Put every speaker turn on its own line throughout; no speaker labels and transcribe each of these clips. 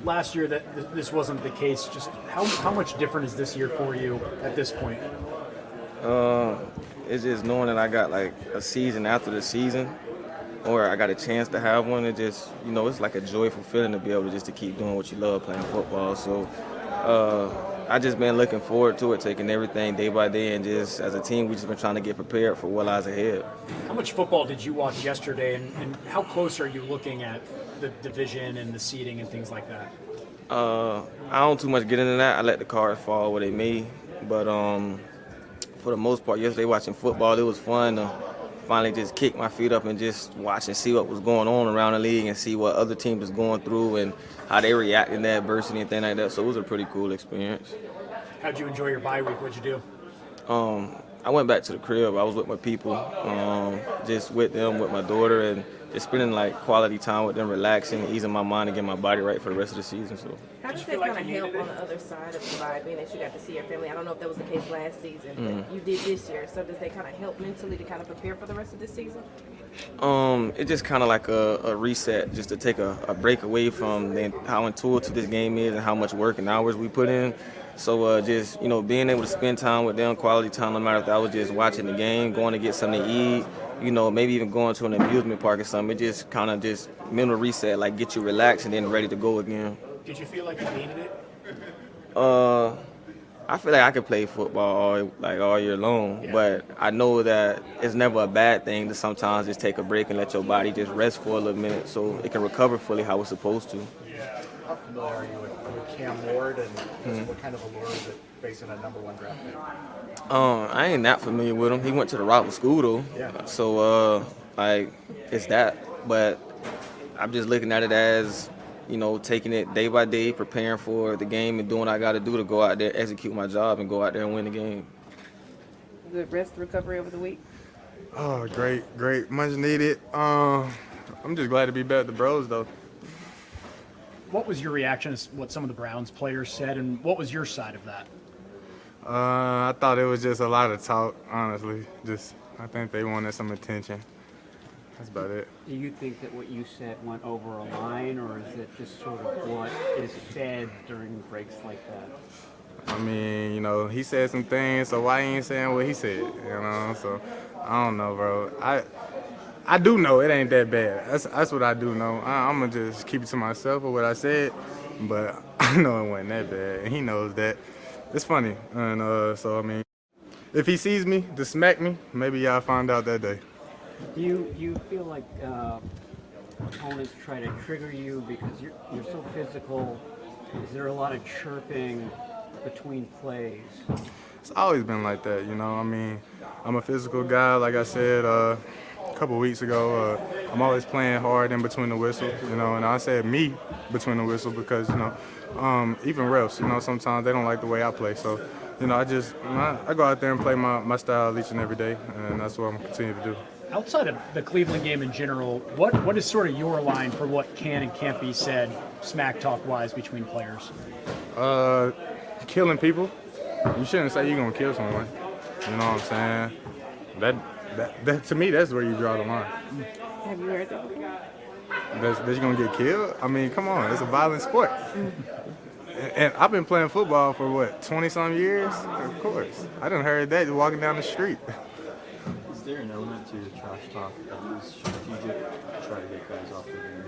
last year that this wasn't the case. Just how much different is this year for you at this point?
It's just knowing that I got like a season after the season, or I got a chance to have one. It just, it's like a joyful feeling to be able just to keep doing what you love, playing football. So I just been looking forward to it, taking everything day by day, and just as a team, we just been trying to get prepared for what lies ahead.
How much football did you watch yesterday, and how close are you looking at the division and the seeding and things like that?
I don't too much get into that. I let the cards fall where they may. But for the most part, yesterday watching football, it was fun to finally just kick my feet up and just watch and see what was going on around the league and see what other teams was going through and how they reacted to adversity and things like that. So it was a pretty cool experience.
How'd you enjoy your bye week? What'd you do?
I went back to the crib. I was with my people, just with them, with my daughter, and just spending like quality time with them, relaxing, easing my mind, and getting my body right for the rest of the season. So.
How does that kind of help on the other side of the bye, being that you got to see your family? I don't know if that was the case last season, but you did this year. So does that kind of help mentally to kind of prepare for the rest of this season?
It's just kind of like a reset, just to take a break away from how intuitive this game is and how much work and hours we put in. So just, being able to spend time with them, quality time, no matter if I was just watching the game, going to get something to eat, maybe even going to an amusement park or something. It just kind of just mental reset, like get you relaxed and then ready to go again.
Did you feel like you needed it?
I feel like I could play football all year long, but I know that it's never a bad thing to sometimes just take a break and let your body just rest for a little minute so it can recover fully how it's supposed to.
How familiar are you with Cam Ward, and what kind of allure is it facing a number one draft pick?
I ain't that familiar with him. He went to the rival school though, so it's that. But I'm just looking at it as, taking it day by day, preparing for the game and doing what I got to do to go out there, execute my job, and go out there and win the game.
Good rest recovery over the week?
Oh, great, much needed. I'm just glad to be back at the Bros though.
What was your reaction to what some of the Browns players said, and what was your side of that?
I thought it was just a lot of talk, honestly. I think they wanted some attention. That's about it.
Do you think that what you said went over a line, or is it just sort of what is said during breaks like that?
I mean, he said some things, so why he ain't saying what he said, So, I don't know, bro. I do know it ain't that bad. That's what I do know. I'm going to just keep it to myself or what I said, but I know it wasn't that bad, and he knows that. It's funny, and so, I mean, if he sees me to smack me, maybe y'all find out that day.
Do you feel like opponents try to trigger you because you're so physical? Is there a lot of chirping between plays?
It's always been like that, I mean, I'm a physical guy, like I said a couple weeks ago. I'm always playing hard in between the whistle, and I said me between the whistle because, even refs, sometimes they don't like the way I play. So, I go out there and play my style each and every day, and that's what I'm going to continue to do.
Outside of the Cleveland game in general, what is sort of your line for what can and can't be said smack talk-wise between players?
Killing people. You shouldn't say you're going to kill someone. You know what I'm saying? That to me, that's where you draw the line.
Have you heard that before?
That you're going to get killed? I mean, come on. It's a violent sport. And I've been playing football for, 20-some years? Of course. I done heard that walking down the street.
Is there an element to your trash talk that is strategic to try to get guys off the game?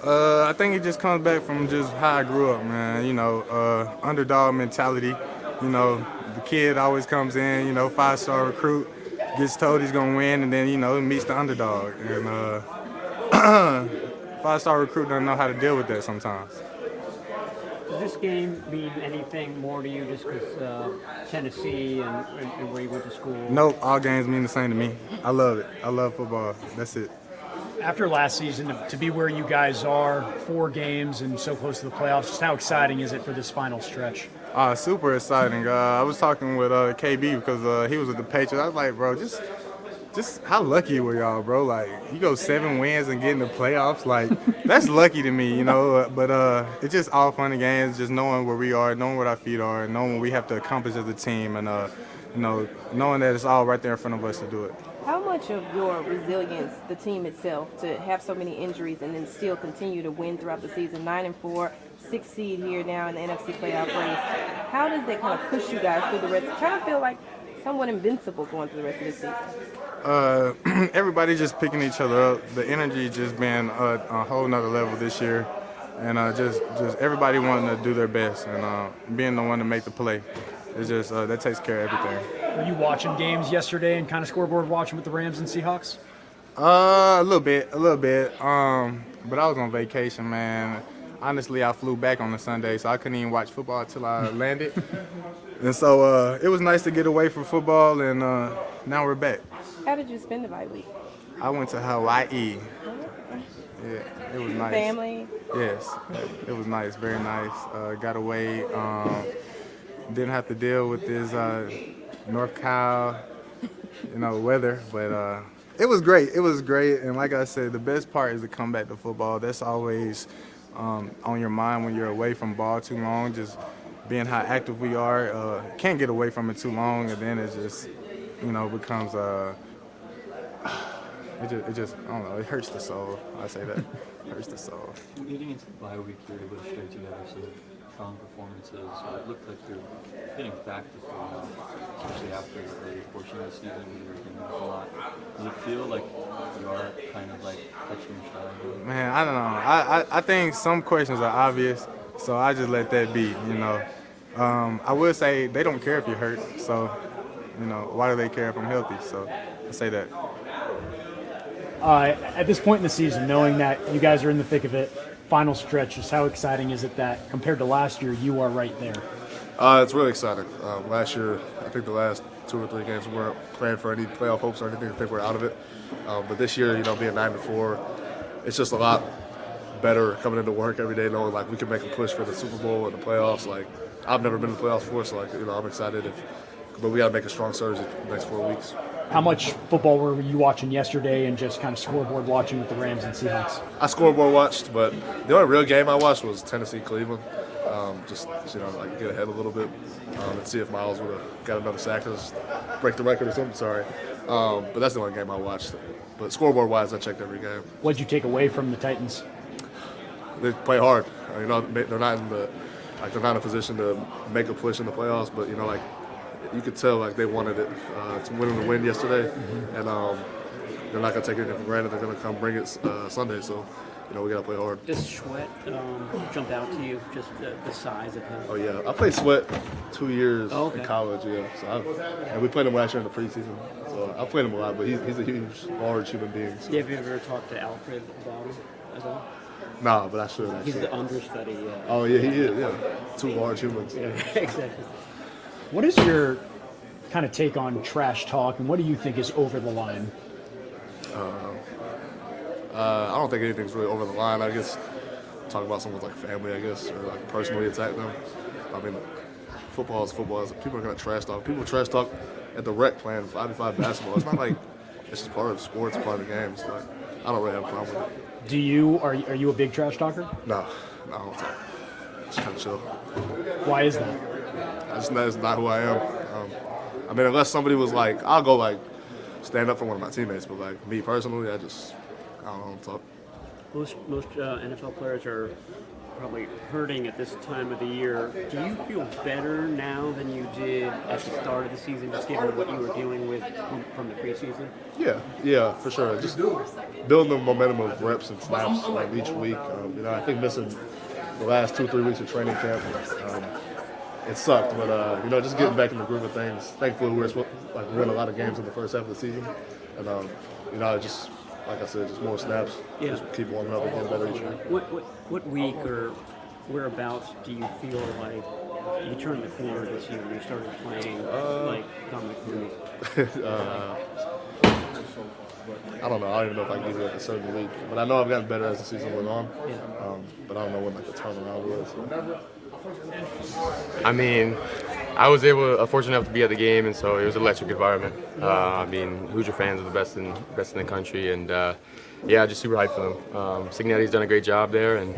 I think it just comes back from just how I grew up, man. Underdog mentality. The kid always comes in, 5-star recruit, gets told he's going to win, and then, meets the underdog. And 5-star recruit doesn't know how to deal with that sometimes.
Does this game mean anything more to you just because Tennessee and where you went to school?
Nope, all games mean the same to me. I love it. I love football. That's it.
After last season, to be where you guys are, 4 games and so close to the playoffs, just how exciting is it for this final stretch?
Super exciting. I was talking with KB because he was with the Patriots. I was like, bro, just how lucky were y'all, bro? Like, you go 7 wins and get in the playoffs, like, that's lucky to me, But it's just all fun and games, just knowing where we are, knowing what our feet are, knowing what we have to accomplish as a team, and, knowing that it's all right there in front of us to do it.
How much of your resilience, the team itself, to have so many injuries and then still continue to win throughout the season, 9-4, 6th seed here now in the NFC playoff race. How does that kind of push you guys through the rest? Trying to feel like somewhat invincible going through the rest of the season.
Everybody just picking each other up. The energy just been a whole nother level this year, and just everybody wanting to do their best and being the one to make the play. It's just that takes care of everything.
Were you watching games yesterday and kind of scoreboard watching with the Rams and Seahawks?
A little bit. But I was on vacation, man. Honestly, I flew back on a Sunday, so I couldn't even watch football until I landed. And so it was nice to get away from football, and now we're back.
How did you spend the bye week?
I went to Hawaii. Yeah, it was nice.
Family?
Yes, it was nice, very nice. Got away, didn't have to deal with this North Cal, weather, but it was great. It was great, and like I said, the best part is to come back to football. That's always on your mind when you're away from ball too long, just being how active we are. Can't get away from it too long, and then it just, becomes it just I don't know, it hurts the soul. I say that. It hurts the soul.
Leading into the bye week, you were able to string together some strong performances. So it looked like you're getting back to form, especially after the early portion of the season when you were getting a lot. Does it feel like you are kind of like touching your stride?
Man, I don't know. I think some questions are obvious, so I just let that be, I will say they don't care if you're hurt, so, why do they care if I'm healthy? So I say that.
At this point in the season, knowing that you guys are in the thick of it, final stretches, how exciting is it that compared to last year, you are right there?
It's really exciting. Last year, I think the last 2 or 3 games we weren't playing for any playoff hopes or anything. I think we're out of it. But this year, being 9-4, it's just a lot better coming into work every day, knowing like we can make a push for the Super Bowl and the playoffs. Like I've never been in the playoffs before, so I'm excited. But we got to make a strong surge in the next 4 weeks.
How much football were you watching yesterday and just kind of scoreboard watching with the Rams and Seahawks?
I scoreboard watched, but the only real game I watched was Tennessee-Cleveland. Just like get ahead a little bit and see if Miles would have got another sack or break the record or something. Sorry, but that's the only game I watched. But scoreboard-wise, I checked every game.
What did you take away from the Titans?
They play hard. They're not in a position to make a push in the playoffs, but you could tell like they wanted it to win yesterday, and they're not gonna take anything for granted. They're gonna come bring it Sunday, so we gotta play hard.
Does Sweat jump out to you? Just the size of him?
Oh yeah, I played Sweat 2 years
okay.
in college. Yeah, and we played him last year in the preseason. So I played him a lot, but he's a huge, large human being. So.
Yeah, have you ever talked to Alfred about him at all?
Nah, but I should.
He's the understudy.
Oh yeah, he is. Yeah, 2 large humans.
Yeah, exactly.
What is your kind of take on trash talk, and what do you think is over the line?
I don't think anything's really over the line. I guess talk about someone's like family, I guess, or like personally attack them. I mean, football is football. People are gonna trash talk. People trash talk at the rec playing 5v5 basketball. It's not like it's just part of sports, part of the game. So, like, I don't really have a problem with it.
Are you a big trash talker?
No, I don't talk. Just kind of chill.
Why is that?
That's not who I am. I mean, unless somebody was like, I'll go like stand up for one of my teammates, but like me personally, I don't talk.
Most NFL players are probably hurting at this time of the year. Do you feel better now than you did at the start of the season, just given what you were dealing with from the preseason?
Yeah, for sure. Just building the momentum of reps and snaps like each week. I think missing the last 2-3 weeks of training camp, it sucked. But just getting back in the groove of things. Thankfully, we were supposed to win a lot of games in the first half of the season, and just. Like I said, just more snaps.
Yeah.
Just keep warming up and getting better each week.
What week or whereabouts do you feel like you turned the corner this year? You started playing like Dominick Puni.
I don't know. I don't even know if I can give you like a certain week, but I know I've gotten better as the season went on.
Yeah.
But I don't know when like the turnaround was.
I mean, I was fortunate enough to be at the game, and so it was an electric environment. Hoosier fans are the best in the country, and just super hyped for them. Signetti's done a great job there, and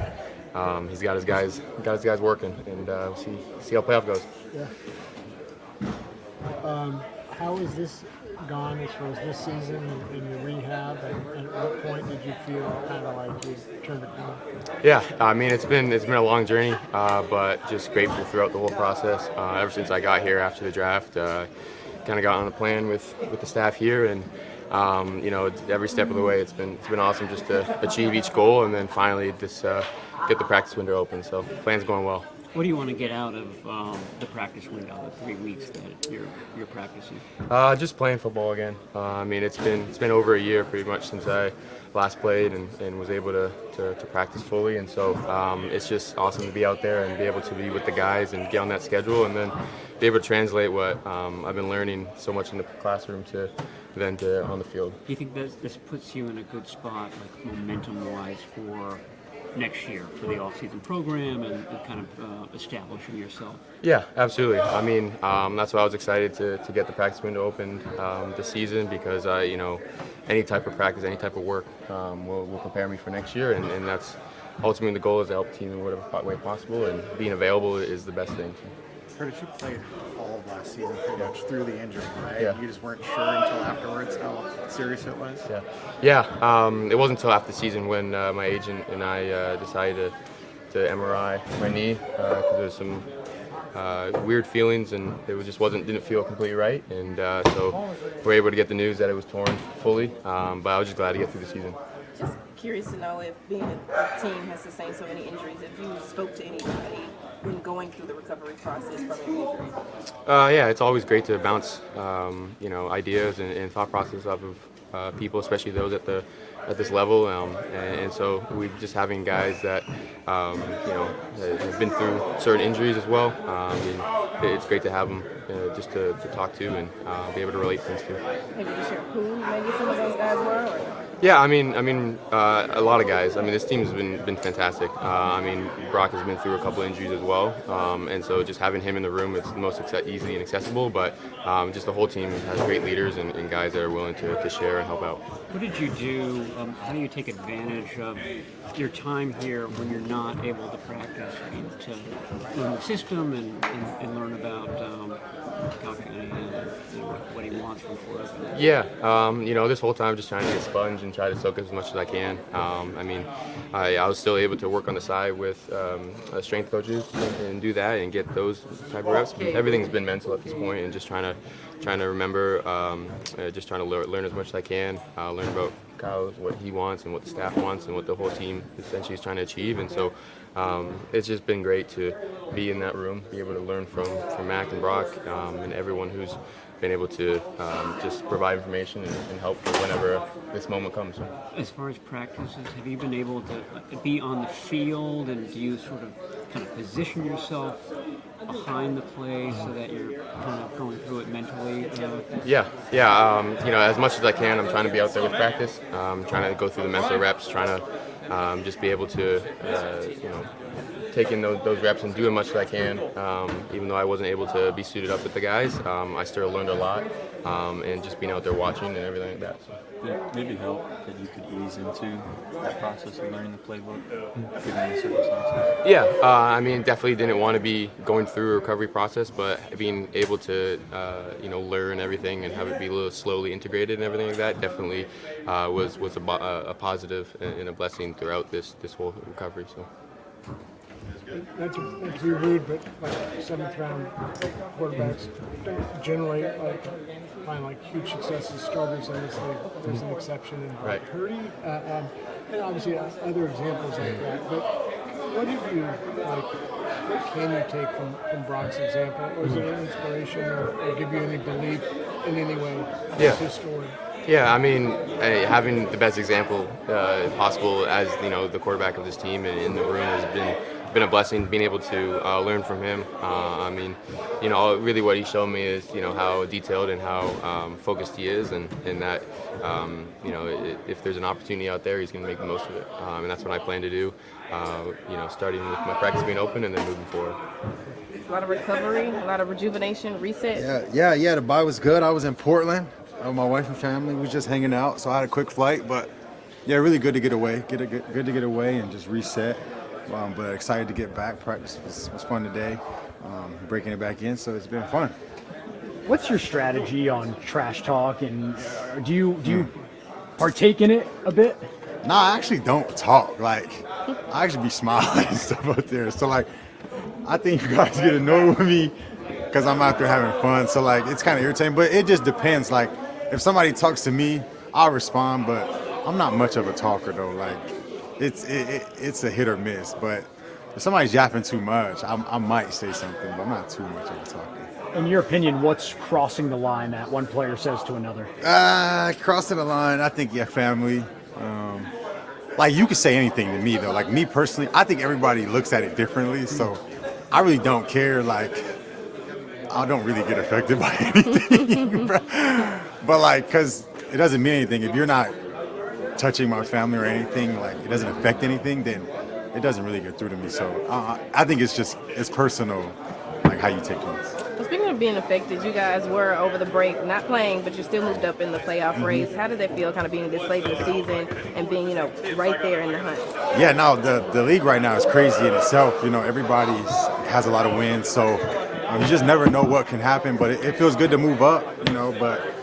he's got his guys working, and we'll see how playoff goes.
Yeah. How is this gone as far as this season in your rehab, and at what point did you feel kind of like you turned the corner?
Yeah, I mean it's been a long journey, but just grateful throughout the whole process. Ever since I got here after the draft, kind of got on a plan with the staff here, and every step of the way it's been awesome just to achieve each goal, and then finally just get the practice window open. So plan's going well.
What do you want to get out of the practice window, the 3 weeks that you're practicing?
Just playing football again. I mean, it's been over a year pretty much since I last played and was able to practice fully, and so it's just awesome to be out there and be able to be with the guys and get on that schedule, and then be able to translate what I've been learning so much in the classroom to on the field.
Do you think that this puts you in a good spot, like momentum-wise, for next year for the off-season program and kind of establishing yourself?
Yeah, absolutely. I mean, that's why I was excited to get the practice window open this season, because any type of practice, any type of work will prepare me for next year, and that's ultimately the goal, is to help the team in whatever way possible, and being available is the best thing.
Kurtis, you played all of last season pretty much through the injury, right?
Yeah.
You just weren't sure until afterwards how serious it was?
Yeah. It wasn't until after the season when my agent and I decided to MRI my knee, because there was some weird feelings, and it didn't feel completely right, and so we were able to get the news that it was torn fully, but I was just glad to get through the season.
Just curious to know if being a team has sustained so many injuries, if you spoke to anybody when going through the recovery process from an injury.
Yeah, it's always great to bounce, ideas and thought process off of people, especially those at this level, and so we're just having guys that have been through certain injuries as well. It's great to have them just to talk to and be able to relate things to.
Maybe you share who maybe some of those guys were? Or?
Yeah, I mean, a lot of guys. I mean, this team has been fantastic. Brock has been through a couple injuries as well, and so just having him in the room is the most easy and accessible. But just the whole team has great leaders and guys that are willing to share and help out.
What did you do? How do you take advantage of your time here when you're not able to practice? I mean, to learn the system and learn about calculating what he wants from Florida.
Yeah, this whole time just trying to get a sponge and try to soak as much as I can. I was still able to work on the side with strength coaches and do that and get those type of reps. Everything's been mental at this point, and just trying to remember, just trying to learn as much as I can, learn about Kyle, what he wants and what the staff wants and what the whole team essentially is trying to achieve. And so it's just been great to be in that room, be able to learn from Mac and Brock and everyone who's been able to just provide information and help for whenever this moment comes.
As far as practices, have you been able to be on the field, and do you sort of kind of position yourself behind the play so that you're kind of going through it mentally?
Yeah. As much as I can, I'm trying to be out there with practice. Trying to go through the mental reps, trying to just be able to, take in those reps and do as much as I can. Even though I wasn't able to be suited up with the guys, I still learned a lot, and just being out there watching and everything like that. So.
Yeah, maybe help that you could ease into that process of learning the playbook, given the circumstances.
Yeah, definitely didn't want to be going through a recovery process, but being able to, learn everything and have it be a little slowly integrated and everything like that definitely was a positive and a blessing throughout this whole recovery. So.
Not to be rude, but like 7th round quarterbacks don't generally find huge successes. Starters, obviously, there's an exception in
Right.
Purdy, and obviously other examples like that. But what have you what can you take from Brock's example, or is it an inspiration, or give you any belief in any way?
Yeah.
His story.
Yeah, having the best example possible as the quarterback of this team and in the room has been a blessing. Being able to learn from him. Really what he showed me is how detailed and how focused he is, and that if there's an opportunity out there, he's going to make the most of it. And that's what I plan to do. Starting with my practice being open and then moving forward.
A lot of recovery, a lot of rejuvenation, reset.
Yeah. The bye was good. I was in Portland. My wife and family was just hanging out, so I had a quick flight. But yeah, really good to get away. Good to get away and just reset. But excited to get back. Practice was fun today. Breaking it back in, so it's been fun.
What's your strategy on trash talk, and do you partake in it a bit?
Nah, I actually don't talk. Like, I actually be smiling and stuff out there. So, like, I think you guys get annoyed with me because I'm out there having fun. So, like, it's kind of irritating. But it just depends. Like, if somebody talks to me, I'll respond. But I'm not much of a talker, though. Like, it's a hit or miss. But if somebody's yapping too much, I might say something. But I'm not too much of a talker.
In your opinion, what's crossing the line that one player says to another?
Crossing the line, I think, family. Like, you could say anything to me, though. Like, me personally, I think everybody looks at it differently. So I really don't care. Like, I don't really get affected by anything. But, like, because it doesn't mean anything. If you're not touching my family or anything, like, it doesn't affect anything, then it doesn't really get through to me. So I think it's personal, like, how you take things.
Well, speaking of being affected, you guys were over the break not playing, but you still moved up in the playoff race. How did that feel, kind of being this late in the season and being, right there in the hunt?
Yeah, no, the league right now is crazy in itself. Everybody has a lot of wins, so you just never know what can happen. But it feels good to move up, But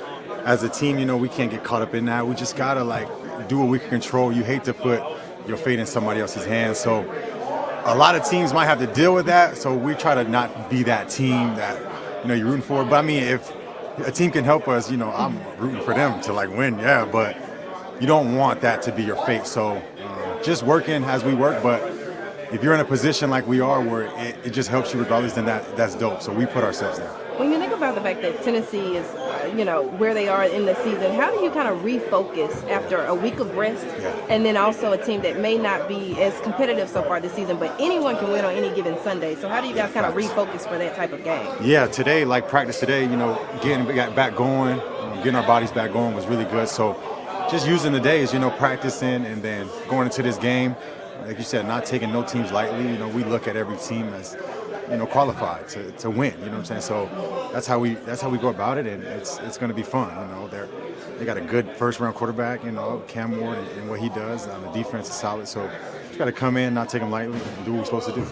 as a team, we can't get caught up in that. We just gotta do what we can control. You hate to put your fate in somebody else's hands, so a lot of teams might have to deal with that. So we try to not be that team that you're rooting for. But I mean, if a team can help us, I'm rooting for them to win. Yeah, but you don't want that to be your fate. So just working as we work. But if you're in a position like we are, where it just helps you regardless, then that's dope. So we put ourselves there.
When you think about the fact that Tennessee is, where they are in the season, how do you kind of refocus after a week of rest, and then also a team that may not be as competitive so far this season, but anyone can win on any given Sunday? So how do you guys kind of refocus for that type of game?
Yeah, today, practice today, getting back going, getting our bodies back going was really good. So just using the days, practicing and then going into this game, like you said, not taking no teams lightly. We look at every team as qualified to win. You know what I'm saying? So that's how we go about it, and it's going to be fun. They got a good first round quarterback. Cam Ward and what he does on the defense is solid. So just got to come in, not take them lightly, and do what we're supposed to do.